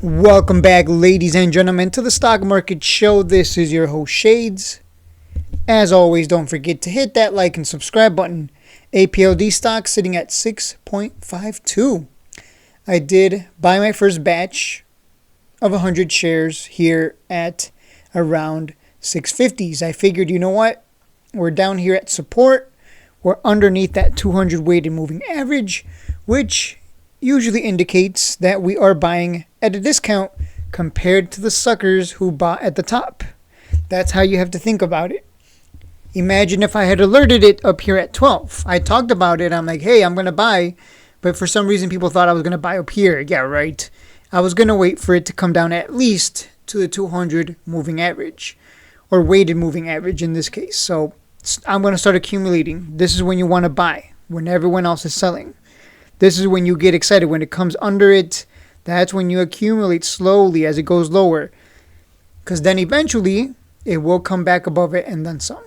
Welcome back, ladies and gentlemen, to the Stock Market Show. This is your host, Shades. As always, don't forget to hit that like and subscribe button. APLD stock sitting at 6.52. I did buy my first batch of 100 shares here at around 650s. I figured, you know what? We're down here at support. We're underneath that 200 weighted moving average, which usually indicates that we are buying at a discount compared to the suckers who bought at the top. That's how you have to think about it. Imagine if I had alerted it up here at 12. I talked about it. I'm like, hey, I'm going to buy. But for some reason, people thought I was going to buy up here. Yeah, right. I was going to wait for it to come down at least to the 200 moving average, or weighted moving average in this case. So I'm going to start accumulating. This is when you want to buy, when everyone else is selling. This is when you get excited. When it comes under it, that's when you accumulate slowly as it goes lower. Because then eventually, it will come back above it and then some.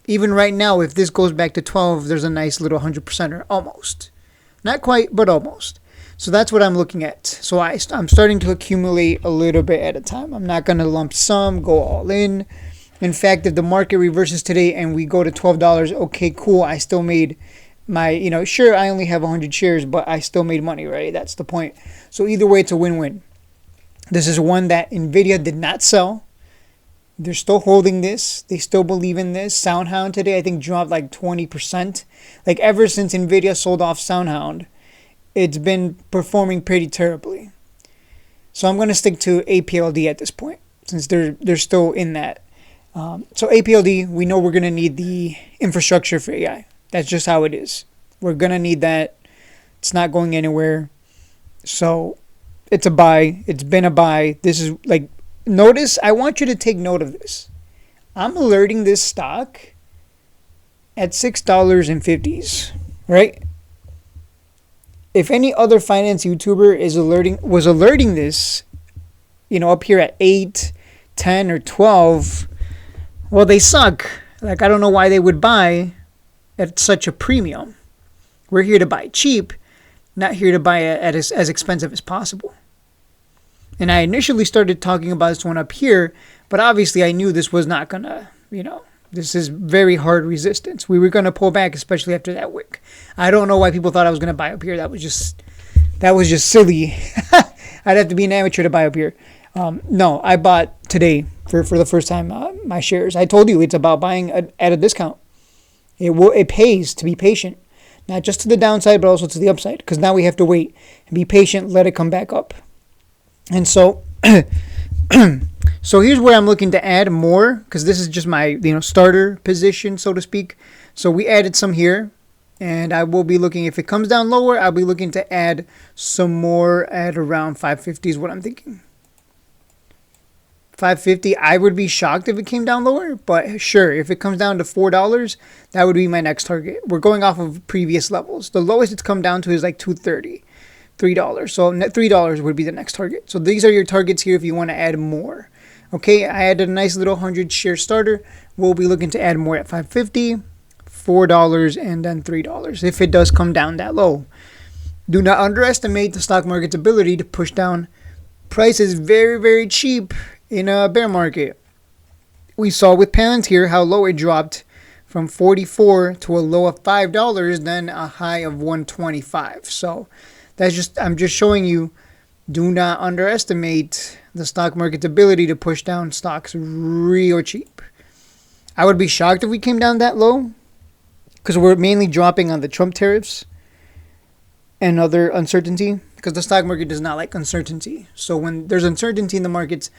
Even right now, if this goes back to 12, there's a nice little 100%er, almost. Not quite, but almost. So that's what I'm looking at. So I'm starting to accumulate a little bit at a time. I'm not going to lump sum, go all in. In fact, if the market reverses today and we go to $12, okay, cool, I still made my, sure, I only have 100 shares, but I still made money, right? That's the point. So either way, it's a win-win. This is one that NVIDIA did not sell. They're still holding this. They still believe in this. SoundHound today, I think, dropped like 20%. Like ever since NVIDIA sold off SoundHound, it's been performing pretty terribly. So I'm going to stick to APLD at this point, since they're still in that. So APLD, we know we're going to need the infrastructure for AI. That's just how it is. We're going to need that. It's not going anywhere. So it's a buy. It's been a buy. This is like, notice, I want you to take note of this. I'm alerting this stock at $6.50, right? If any other finance YouTuber was alerting this, up here at 8, 10, or 12, well, they suck. Like, I don't know why they would buy at such a premium. We're here to buy cheap, not here to buy at as expensive as possible. And I initially started talking about this one up here, but obviously I knew this was not going to, this is very hard resistance. We were going to pull back, especially after that wick. I don't know why people thought I was going to buy up here. That was just silly. I'd have to be an amateur to buy up here. No, I bought today for the first time my shares. I told you it's about buying at a discount. It pays to be patient, not just to the downside, but also to the upside, because now we have to wait and be patient, let it come back up. And so, so here's where I'm looking to add more, because this is just my starter position, so to speak. So we added some here, and I will be looking, if it comes down lower, I'll be looking to add some more at around 550 is what I'm thinking. 550, I would be shocked if it came down lower, but sure, if it comes down to $4, that would be my next target. We're going off of previous levels. The lowest it's come down to is like $2.30. $3. So $3 would be the next target. So these are your targets here if you want to add more. Okay, I added a nice little 100 share starter. We'll be looking to add more at $5.50, $4, and then $3 if it does come down that low. Do not underestimate the stock market's ability to push down prices very, very cheap in a bear market. We saw with Palantir how low it dropped from 44 to a low of $5, then a high of 125. So I'm just showing you, do not underestimate the stock market's ability to push down stocks real cheap. I would be shocked if we came down that low, because we're mainly dropping on the Trump tariffs and other uncertainty, because the stock market does not like uncertainty. So when there's uncertainty in the markets,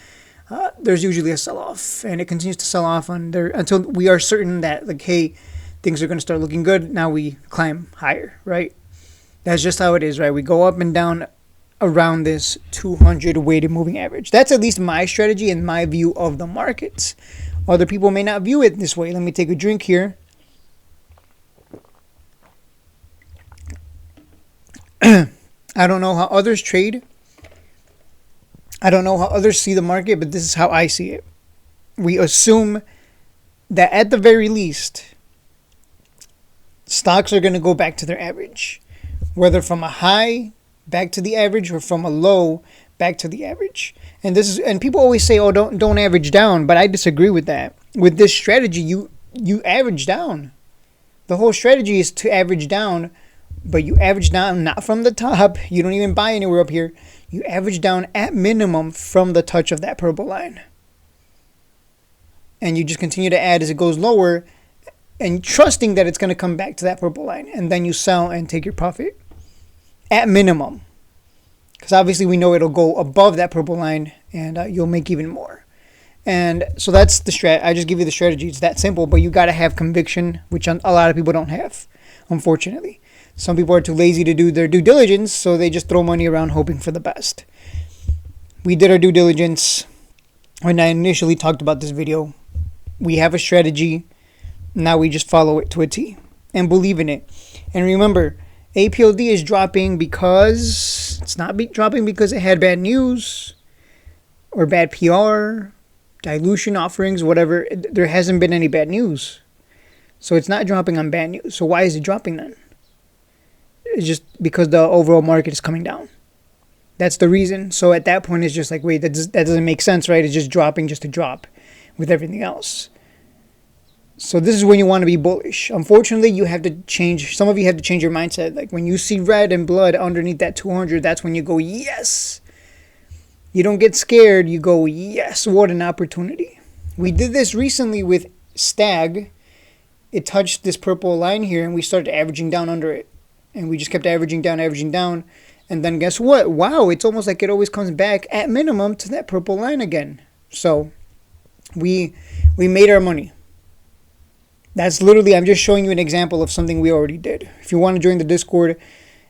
there's usually a sell-off, and it continues to sell off until we are certain that, like, hey, things are going to start looking good. Now we climb higher, right? That's just how it is, right? We go up and down around this 200 weighted moving average. That's at least my strategy and my view of the markets. Other people may not view it this way. Let me take a drink here. I don't know how others trade. I don't know how others see the market, but this is how I see it. We assume that at the very least, stocks are going to go back to their average. Whether from a high back to the average or from a low back to the average. And people always say, oh, don't average down, but I disagree with that. With this strategy, you average down. The whole strategy is to average down, but you average down not from the top. You don't even buy anywhere up here. You average down at minimum from the touch of that purple line. And you just continue to add as it goes lower, and trusting that it's going to come back to that purple line. And then you sell and take your profit at minimum. Because obviously we know it'll go above that purple line, and you'll make even more. And so that's the strat. I just give you the strategy. It's that simple, but you got to have conviction, which a lot of people don't have, unfortunately. Some people are too lazy to do their due diligence, so they just throw money around hoping for the best. We did our due diligence when I initially talked about this video. We have a strategy. Now we just follow it to a T and believe in it. And remember, APLD is dropping because it's not dropping because it had bad news or bad PR, dilution offerings, whatever. There hasn't been any bad news. So it's not dropping on bad news. So why is it dropping then? It's just because the overall market is coming down. That's the reason. So at that point, it's just like, wait, that doesn't make sense, right? It's just dropping just to drop with everything else. So this is when you want to be bullish. Unfortunately, you have to change. Some of you have to change your mindset. Like when you see red and blood underneath that 200, that's when you go, yes. You don't get scared. You go, yes, what an opportunity. We did this recently with Stag. It touched this purple line here, and we started averaging down under it. And we just kept averaging down. And then guess what? Wow, it's almost like it always comes back at minimum to that purple line again. So we made our money. That's literally, I'm just showing you an example of something we already did. If you want to join the Discord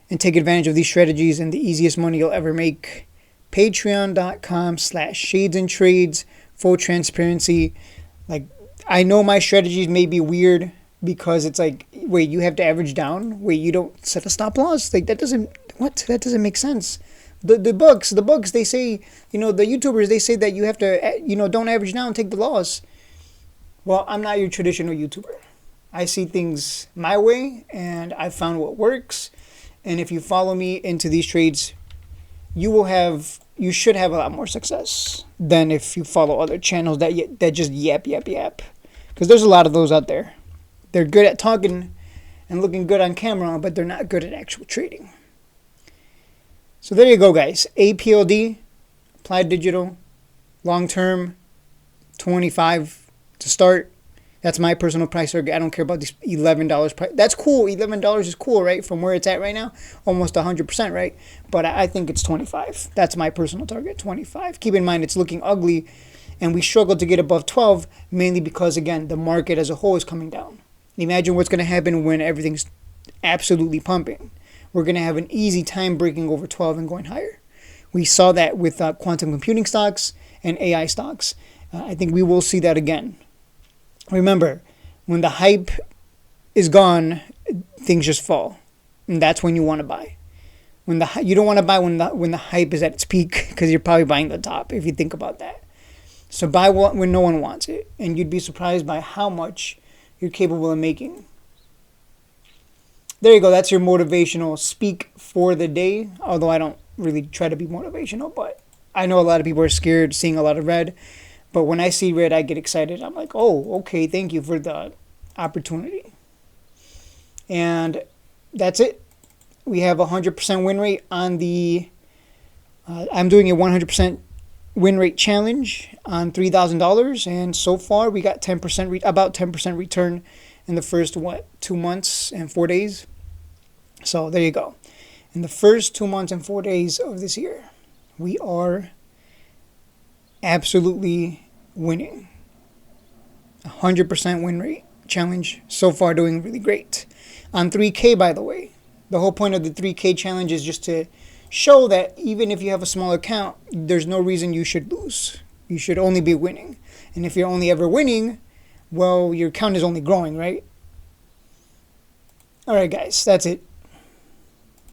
and take advantage of these strategies and the easiest money you'll ever make, patreon.com/shadesandtrades, full transparency. Like, I know my strategies may be weird because it's like, wait, you have to average down? Wait, you don't set a stop loss? Like, that doesn't make sense. The books, they say, the YouTubers, they say that you have to, don't average down, take the loss. Well, I'm not your traditional YouTuber. I see things my way, and I found what works. And if you follow me into these trades, you should have a lot more success than if you follow other channels that just yap. Because there's a lot of those out there. They're good at talking and looking good on camera, but they're not good at actual trading. So there you go, guys. APLD, Applied Digital, long term, 25 to start. That's my personal price target. I don't care about this $11 price. That's cool. $11 is cool, right? From where it's at right now, almost 100%, right? But I think it's 25. That's my personal target, 25. Keep in mind, it's looking ugly, and we struggle to get above 12, mainly because, again, the market as a whole is coming down. Imagine what's going to happen when everything's absolutely pumping. We're going to have an easy time breaking over 12 and going higher. We saw that with quantum computing stocks and AI stocks. I think we will see that again. Remember, when the hype is gone, things just fall. And that's when you want to buy. You don't want to buy when the hype is at its peak, because you're probably buying the top if you think about that. So buy when no one wants it. And you'd be surprised by how much you're capable of making. There you go. That's your motivational speak for the day. Although I don't really try to be motivational, but I know a lot of people are scared seeing a lot of red. But when I see red, I get excited. I'm like, oh, okay, thank you for the opportunity. And that's it. We have a 100% win rate on the... I'm doing a 100% win rate challenge on $3,000. And so far, we got about 10% return in the first, 2 months and 4 days. So there you go. In the first 2 months and 4 days of this year, we are absolutely winning. 100% win rate challenge. So far doing really great. On 3K, by the way. The whole point of the 3K challenge is just to show that even if you have a small account, there's no reason you should lose. You should only be winning. And if you're only ever winning, well, your account is only growing, right? All right, guys, that's it.